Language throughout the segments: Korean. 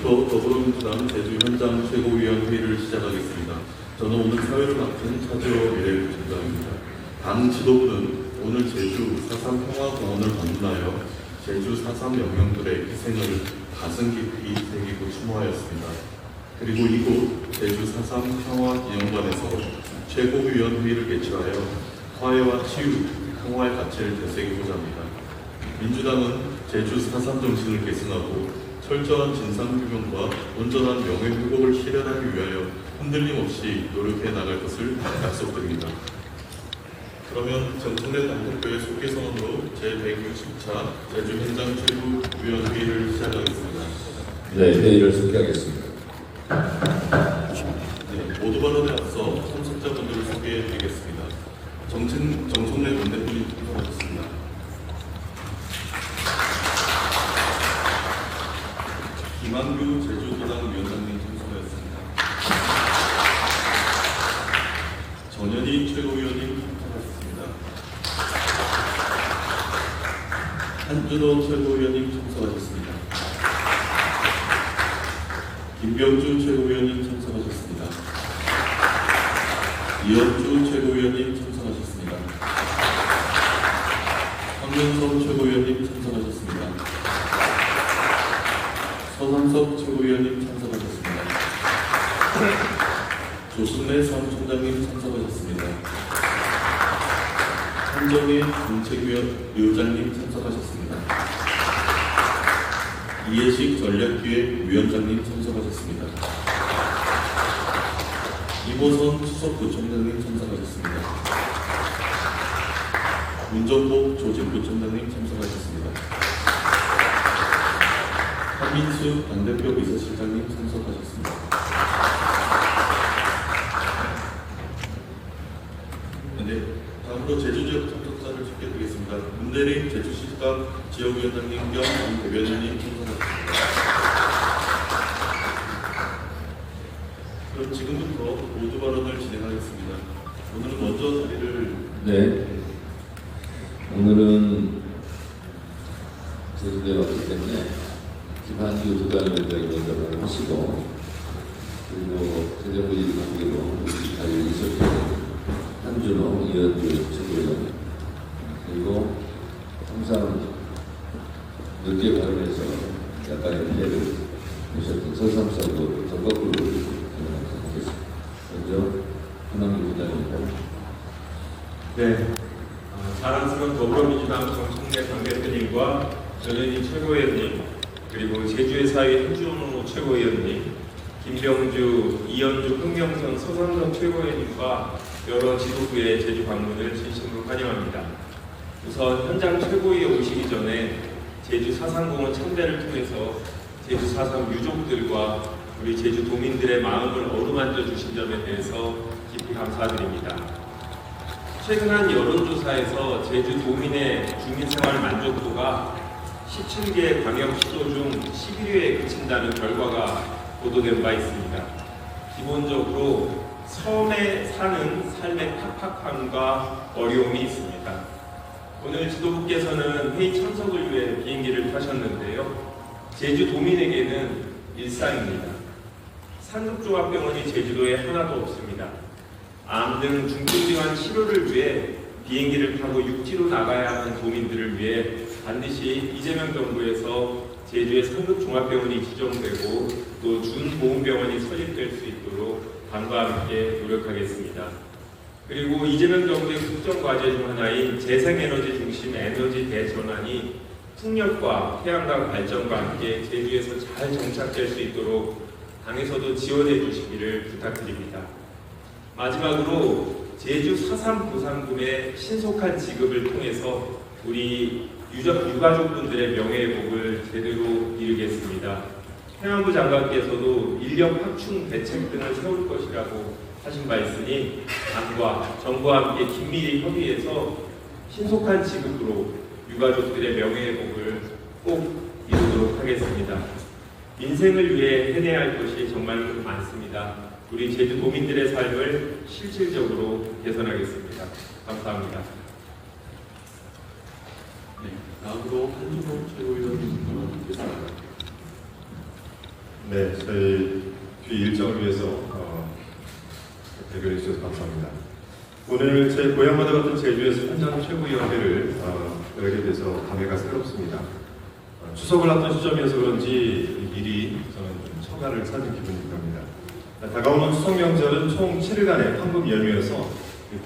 지금부터 더불어민주당 제주 현장 최고위원 회의를 시작하겠습니다. 저는 오늘 사회를 맡은 차재호 미래부총장입니다. 당 지도부는 오늘 제주 4.3 평화공원을 방문하여 제주 4.3 영령들의 희생을 가슴 깊이 새기고 추모하였습니다. 그리고 이곳 제주 4.3 평화기념관에서 최고위원 회의를 개최하여 화해와 치유, 평화의 가치를 되새기고자 합니다. 민주당은 제주 4.3 정신을 계승하고 철저한 진상규명과 온전한 명예회복을 실현하기 위하여 흔들림 없이 노력해 나갈 것을 약속드립니다. 그러면 정청래 당대표의 소개 선언으로 제160차 제주 현장 최고위원 회의를 시작하겠습니다. 네, 회의를 소개하겠습니다. 네, 모두 발언에 앞서 참석자분들을 소개해드리겠습니다. 정청래 당대표님 참석하셨습니다. 김한규 제주도당 위원장님 참석하였습니다. 전현희 최고위원님 참석하셨습니다. 한준호 최고위원님 참석하셨습니다. 김병주 최고위원님 참석하셨습니다. 이현주 최고위원님 참석하셨습니다. 황윤석 최고위원님 참석하셨습니다. 서삼석 최고위원님 참석하셨습니다. 조순래 사무총장님 참석하셨습니다. 한정희 정책위원장님 참석하셨습니다. 이해식 전략기획위원장님 참석하셨습니다. 이보선 수석부총장님 참석하셨습니다. 문정복 조직부총장님 참석하셨습니다. 한민수 당대표 비서실장님 참석하셨습니다. 네, 다음으로 제주지역 참석자를 소개해드리겠습니다. 문대림 제주시장 지역위원장님 겸 대변인님 참석하셨습니다. 그럼 지금부터 모두 발언을 진행하겠습니다. 오늘은 먼저 자리를 네, 오늘은 제주도에 왔기 때문에 김한규 도당위원장이 먼저 발언을 하시고, 그리고 재정부질 관계로 자리에 있었던 한준호, 이현주 최고위원, 그리고 항상 늦게 발언해서 약간의 피해를 보셨던 서삼사도 정박부를 하겠습니다. 먼저 김한규 도당위원입니다. 네, 자랑스러운 더불어민주당 정청래 당대표님과 전현희 최고위원님, 그리고 제주의 사회 한준호 최고위원님, 김병주, 이현주, 흥명선, 서삼석 최고위원님과 여러 지도부의 제주 방문을 진심으로 환영합니다. 우선 현장 최고위에 오시기 전에 제주 4.3공원 참배를 통해서 제주 4.3 유족들과 우리 제주 도민들의 마음을 어루만져 주신 점에 대해서 깊이 감사드립니다. 최근 한 여론조사에서 제주 도민의 주민생활 만족도가 17개 광역시도 중 11위에 그친다는 결과가 보도된 바 있습니다. 기본적으로 섬에 사는 삶의 팍팍함과 어려움이 있습니다. 오늘 지도부께서는 회의 참석을 위해 비행기를 타셨는데요. 제주 도민에게는 일상입니다. 상급종합병원이 제주도에 하나도 없습니다. 암 등 중증질환 치료를 위해 비행기를 타고 육지로 나가야 하는 도민들을 위해 반드시 이재명 정부에서 제주에 상급종합병원이 지정되고 또 준보험병원이 설립될 수 있도록 당과 함께 노력하겠습니다. 그리고 이재명 정부의 국정과제 중 하나인 재생에너지 중심 에너지 대전환이 풍력과 태양광 발전과 함께 제주에서 잘 정착될 수 있도록 당에서도 지원해 주시기를 부탁드립니다. 마지막으로 제주 4.3 보상금의 신속한 지급을 통해서 우리 유가족분들의 명예회복을 제대로 이루겠습니다. 행안부 장관께서도 인력 확충 대책 등을 세울 것이라고 하신 바 있으니 당과 정부와 함께 긴밀히 협의해서 신속한 지급으로 유가족들의 명예회복을 꼭 이루도록 하겠습니다. 민생을 위해 해내야 할 것이 정말 많습니다. 우리 제주 도민들의 삶을 실질적으로 개선하겠습니다. 감사합니다. 네, 다음으로 한준호 최고위원님 발언 듣겠습니다. 네, 저희 귀 일정을 위해서 대결해 주셔서 감사합니다. 오늘 제 고향마다 같은 제주에서 현장 최고위원회를 열게 돼서 감회가 새롭습니다. 추석을 앞둔 시점이어서 그런지 일이 저는 좀 처가를 찾은 기분이 듭니다. 다가오는 추석 명절은 총 7일간의 황금 연휴여서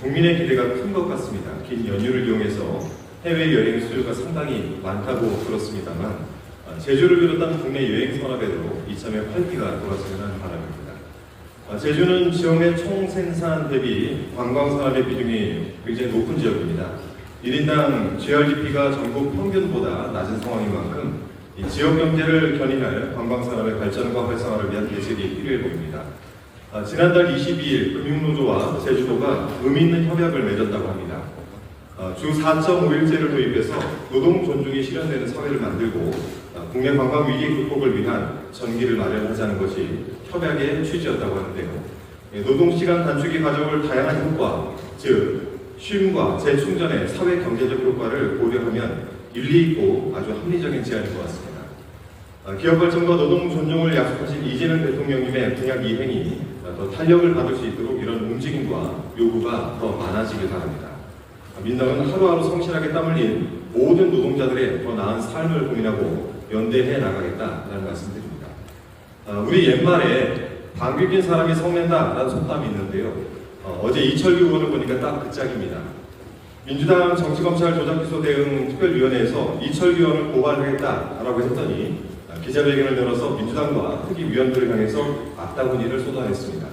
국민의 기대가 큰 것 같습니다. 긴 연휴를 이용해서 해외여행 수요가 상당히 많다고 들었습니다만 제주를 비롯한 국내 여행 산업에도 이참에 활기가 돌아서는 바람입니다. 제주는 지역 내 총 생산 대비 관광 산업의 비중이 굉장히 높은 지역입니다. 1인당 GRDP가 전국 평균보다 낮은 상황인 만큼 이 지역 경제를 견인할 관광 산업의 발전과 활성화를 위한 대책이 필요해 보입니다. 지난달 22일 금융노조와 제주도가 의미 있는 협약을 맺었다고 합니다. 주 4.5일제를 도입해서 노동 존중이 실현되는 사회를 만들고 국내 관광 위기 극복을 위한 전기를 마련하자는 것이 협약의 취지였다고 하는데요. 노동시간 단축이 가져올 다양한 효과, 즉 쉼과 재충전의 사회 경제적 효과를 고려하면 일리 있고 아주 합리적인 제안인 것 같습니다. 기업 발전과 노동 존중을 약속하신 이재명 대통령님의 공약 이행이 더 탄력을 받을 수 있도록 이런 움직임과 요구가 더 많아지길 바랍니다. 민당은 하루하루 성실하게 땀 흘린 모든 노동자들의 더 나은 삶을 고민하고 연대해 나가겠다라는 말씀드립니다. 우리 옛말에 방귀 낀 사람이 성낸다라는 속담이 있는데요. 어제 이철규 의원을 보니까 딱 그 짝입니다. 민주당 정치검찰 조작기소 대응 특별위원회에서 이철규 의원을 고발하겠다라고 했더니 기자회견을 열어서 민주당과 특위위원들을 향해서 악다구니를 쏟아냈습니다.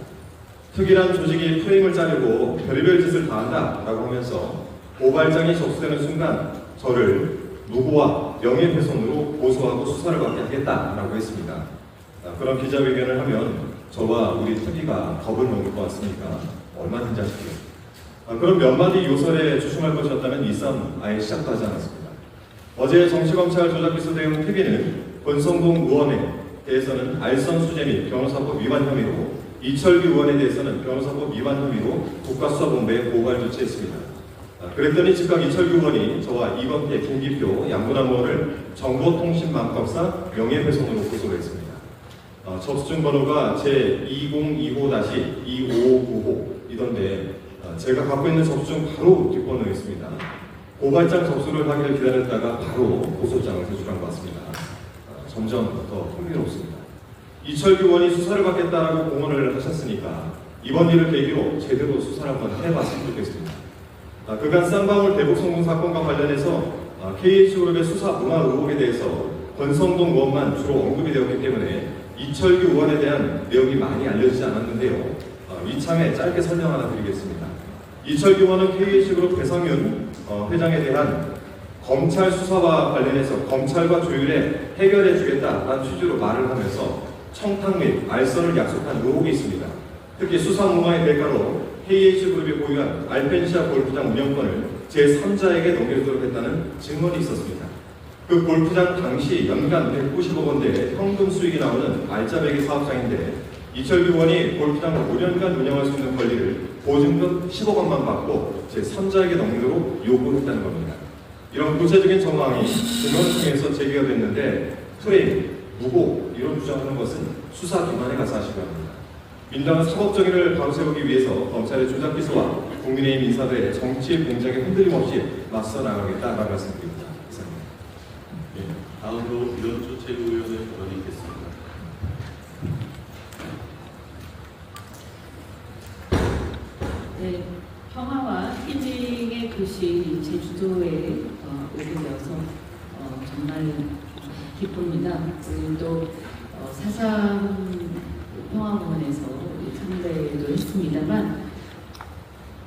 특이란 조직이 프레임을 짜려고 별의별 짓을 다 한다라고 하면서 고발장이 접수되는 순간 저를 무고와 명예훼손으로 고소하고 수사를 받게 하겠다라고 했습니다. 그런 기자회견을 하면 저와 우리 특위가 겁을 먹을 것 같으니까 얼마든지 하십시오. 그럼 몇 마디 요설에 주춤할 것이었다면 이 싸움 아예 시작도 하지 않았습니다. 어제 정치검찰 조작기소 대응 특위는 권성동 의원에 대해서는 알선수재 및 변호사법 위반 혐의로, 이철규 의원에 대해서는 변호사법 위반 혐의로 국가수사본부에 고발 조치했습니다. 그랬더니 즉각 이철규 의원이 저와 이건태, 김기표, 양문환 의원을 정보통신망법상 명예훼손으로 고소를 했습니다. 접수증 번호가 제2025-2590이던데 제가 갖고 있는 접수증 바로 뒷번호였습니다. 고발장 접수를 하기를 기다렸다가 바로 고소장을 제출한 것 같습니다. 점점 더 흥미롭습니다. 이철규 의원이 수사를 받겠다라고 공언을 하셨으니까 이번 일을 계기로 제대로 수사를 한번 해봤으면 좋겠습니다. 그간 쌍방울 대북 송금 사건과 관련해서 KH그룹의 수사 문화 의혹에 대해서 권성동 의원만 주로 언급이 되었기 때문에 이철규 의원에 대한 내용이 많이 알려지지 않았는데요. 이참에 짧게 설명 하나 드리겠습니다. 이철규 의원은 KH그룹 배성윤 회장에 대한 검찰 수사와 관련해서 검찰과 조율해 해결해 주겠다라는 취지로 말을 하면서 청탁 및 알선을 약속한 의혹이 있습니다. 특히 수사 무마의 대가로 KH그룹이 보유한 알펜시아 골프장 운영권을 제3자에게 넘겨주도록 했다는 증언이 있었습니다. 그 골프장 당시 연간 190억 원대의 현금 수익이 나오는 알짜배기 사업장인데 이철규 의원이 골프장을 5년간 운영할 수 있는 권리를 보증금 10억 원만 받고 제3자에게 넘기도록 요구했다는 겁니다. 이런 구체적인 정황이 증언을 통해서 제기가 됐는데 프레임, 무고 이런 주장하는 것은 수사 기관에 가서 하시기 바랍니다. 민당은 사법정의를 바로 세우기 위해서 검찰의 조작기소와 국민의힘 인사들의 정치 공작에 흔들림 없이 맞서 나가겠다라는 말씀드립니다. 이상입니다. 네, 다음으로 이현주 최고위원의 발언이 있겠습니다. 네, 평화와 힐링의 도시 제주도에 오게 되어서 정말 기쁩니다. 그리고 또 4.3 평화공원에서 참배도 했습니다만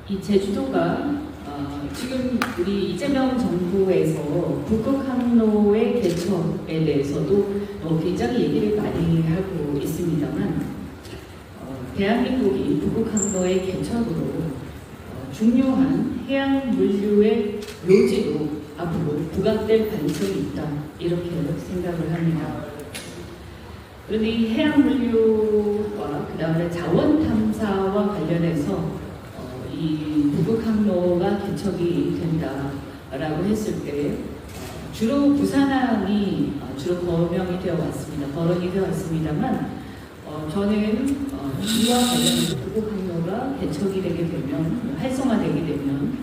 이 제주도가 지금 우리 이재명 정부에서 북극항로의 개척에 대해서도 굉장히 얘기를 많이 하고 있습니다만 대한민국이 북극항로의 개척으로 중요한 해양 물류의 묘지로 앞으로 부각될 가능성이 있다 이렇게 생각을 합니다. 그런데 이 해양 물류와 그 다음에 자원 탐사와 관련해서 이 북극항로가 개척이 된다라고 했을 때 주로 부산항이 주로 거론이 되어 왔습니다만 저는 이와 관련해서 부곡항로가 개척이 되게 되면 활성화되게 되면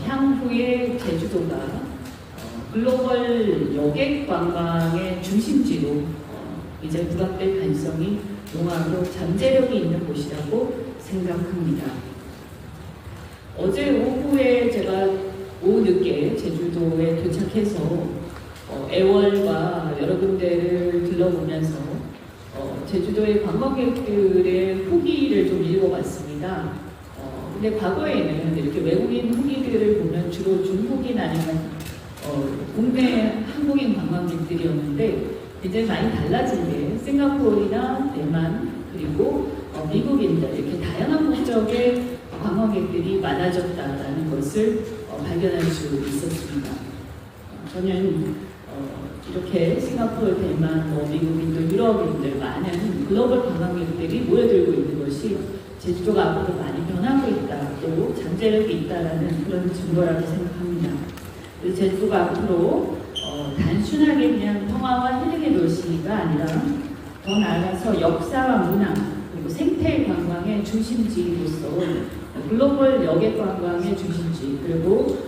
향후에 제주도가 글로벌 여객 관광의 중심지로 이제 부각될 가능성이 농후하고 잠재력이 있는 곳이라고 생각합니다. 어제 오후에 제가 오후 늦게 제주도에 도착해서 애월과 여러 군데를 둘러보면서 제주도의 관광객들의 후기를 좀 읽어봤습니다. 근데 과거에는 이렇게 외국인 후기들을 보면 주로 중국인 아니면 국내 한국인 관광객들이었는데 이제 많이 달라진 게 싱가포르나 대만 그리고 미국인들 이렇게 다양한 국적의 관광객들이 많아졌다라는 것을 발견할 수 있었습니다. 저는 이렇게 싱가포르, 대만, 미국인들, 유럽인들 많은 글로벌 관광객들이 모여들고 있는 것이 제주도가 앞으로 많이 변하고 있다, 또 잠재력이 있다라는 그런 증거라고 생각합니다. 그래서 제주도가 앞으로 단순하게 그냥 평화와 힐링의 도시가 아니라 더 나아가서 역사와 문화 그리고 생태 관광의 중심지로서 글로벌 여객 관광의 중심지 그리고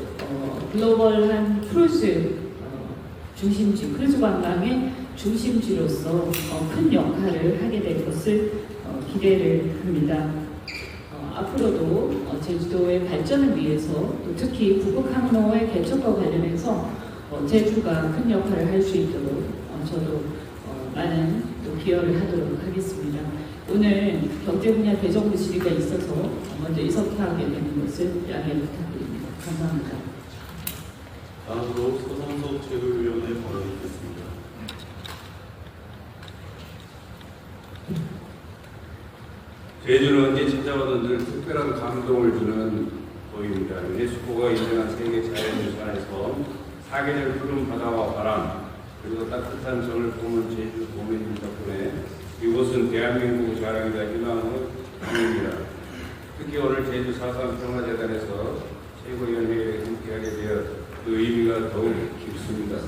글로벌한 크루즈 중심지 크루즈 관광의 중심지로서 큰 역할을 하게 될 것을 기대를 합니다. 앞으로도 제주도의 발전을 위해서 또 특히 부곡항로의 개척과 관련해서 제주가 큰 역할을 할 수 있도록 저도 많은 또 기여를 하도록 하겠습니다. 오늘 경제분야 대정부 질의가 있어서 먼저 이석하게 되는 것을 양해 부탁드립니다. 감사합니다. 다음으로 서성석 최고위원의 발언을 듣겠습니다. 제주는 언제 찾아와도 늘 특별한 감동을 주는 도입니다. 유네스코가 인정한 세계 자연유산에서 사계절 푸른 바다와 바람 그리고 따뜻한 정을 품은 제주 도민들 덕분에 이곳은 대한민국 자랑이다 희망의 땅입니다. 특히 오늘 제주 4.3 평화재단에서 최고위원회에 함께하게 되어 그 의미가 더욱 깊습니다.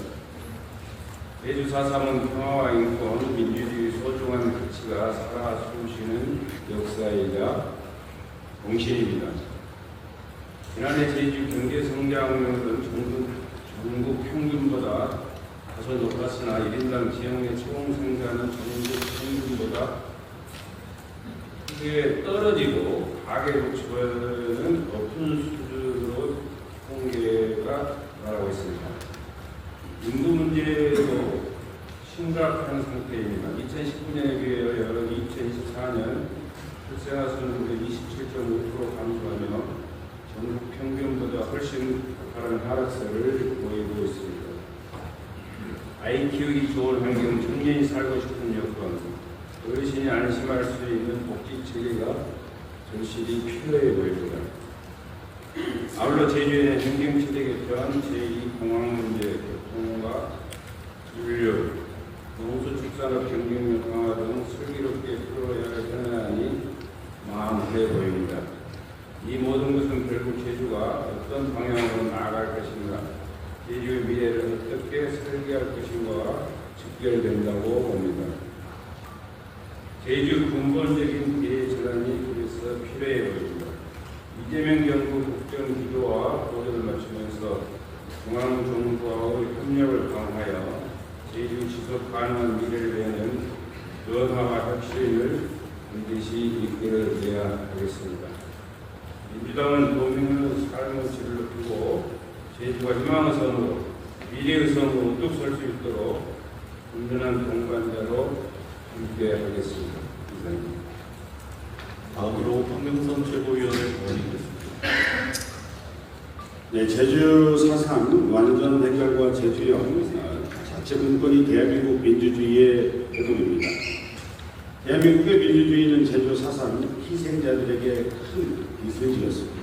제주 4.3은 평화와 인권, 민주주의 소중한 가치가 살아 숨쉬는 역사이자 공신입니다. 지난해 제주 경제 성장률은 전국 평균보다 다소 높았으나 1인당 지역내 총 생산은 전국 평균보다 크게 떨어지고 가계부 추가는 높은 수준으로 통계가 말하고 있습니다. 인구 문제도 심각한 상태입니다. 2019년에 비해 2024년 출생아 수는 27.5% 감소하며 전국 평균보다 훨씬 가파른 하락세를 보이고 있습니다. 아이 키우기 좋은 환경, 청년이 살고 싶은 여건, 어르신이 안심할 수 있는 복지 체계가 절실히 필요해 보입니다. 아울러 제주의 행정체제 개편, 제2공항 문제, 교통과 인력, 농수축산업 경쟁력 강화 등 슬기롭게 풀어야 할 현안이 만무해 보입니다. 이 모든 것은 결국 제주가 어떤 방향으로 나아갈 것인가, 제주의 미래를 어떻게 설계할 것인가와 직결된다고 봅니다. 제주 근본적인 기회 전환이 그래서 필요해 보입니다. 이재명 정부 국정 기조와 도전을 맞추면서 중앙정부와의 협력을 강화하여 제주 지속 가능한 미래를 위하는 변화와 혁신을 반드시 이끌어내야 하겠습니다. 민주당은 도민의 삶의 질을 높이고 제주가 희망의 섬으로 미래의 섬으로 우뚝 설 수 있도록 든든한 동반자로 함께하겠습니다. 이상입니다. 다음으로 황명선 최고위원의 발언이 있겠습니다. 네, 제주 4.3 완전 해결과 제주형 자체 분권이 대한민국 민주주의의 배경입니다. 대한민국의 민주주의는 제주 4.3 희생자들에게 큰 빚을 지었습니다.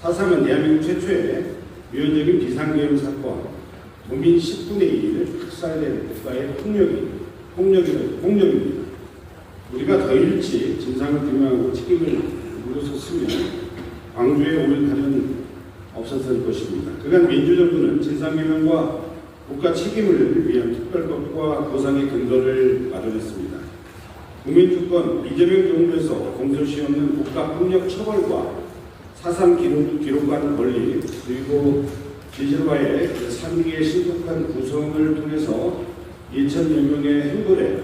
4.3은 대한민국 최초의 유연적인 비상계엄 사건, 도민 10분의 1을 학살된 국가의 폭력입니다. 우리가 더 일찍 진상을 규명하고 책임을 물어섰으면 광주에 오를 다른 없었을 것입니다. 그간 민주정부는 진상규명과 국가 책임을 위한 특별법과 보상의 근거를 마련했습니다. 국민주권 이재명 정부에서 공소시 없는 국가폭력 처벌과 4.3 기록관 권리 그리고 진실과의 3기의 신속한 구성을 통해서 1,000여 명의 행벌에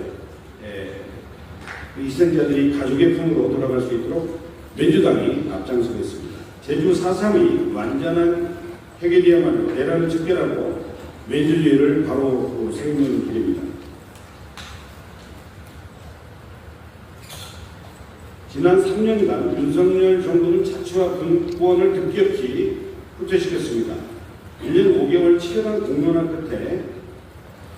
희생자들이 가족의 품으로 돌아갈 수 있도록 민주당이 앞장서겠습니다. 제주 4.3이 완전한 해결이야말로 대란을 직결하고 민주주의를 바로 세우는 길입니다. 지난 3년간 윤석열 정부는 자치와 분권을 급격히 후퇴시켰습니다. 1년 5개월 치열한 공론화 끝에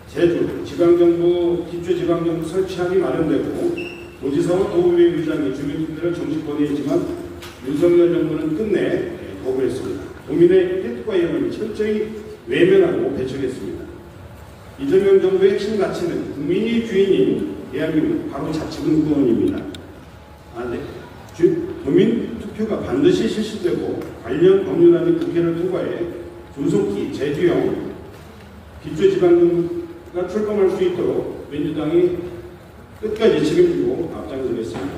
제주 지방정부, 기초지방정부 설치안이 마련되고 도지사와 도의회 의장이 주민들을 정치권에 했지만 윤석열 정부는 끝내 거부했습니다. 도민의 뜻과 여론을 철저히 외면하고 배척했습니다. 이재명 정부의 핵심 가치는 국민이 주인인 대한민국 바로 자치분권입니다. 도민 투표가 반드시 실시되고 관련 법률안이 국회를 통과해 조속히 제주형 기초지방정부가 출범할 수 있도록 민주당이 끝까지 책임지고 앞장서겠습니다.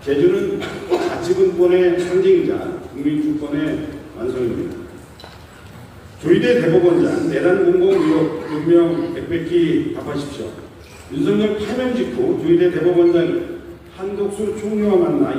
제주는 자치분권의 상징이자 국민주권의 완성입니다. 조희대 대법원장 내란 공공 의혹 변명 백백히 답하십시오. 윤석열 파면 직후 조희대 대법원장이 한독수 총리와 만나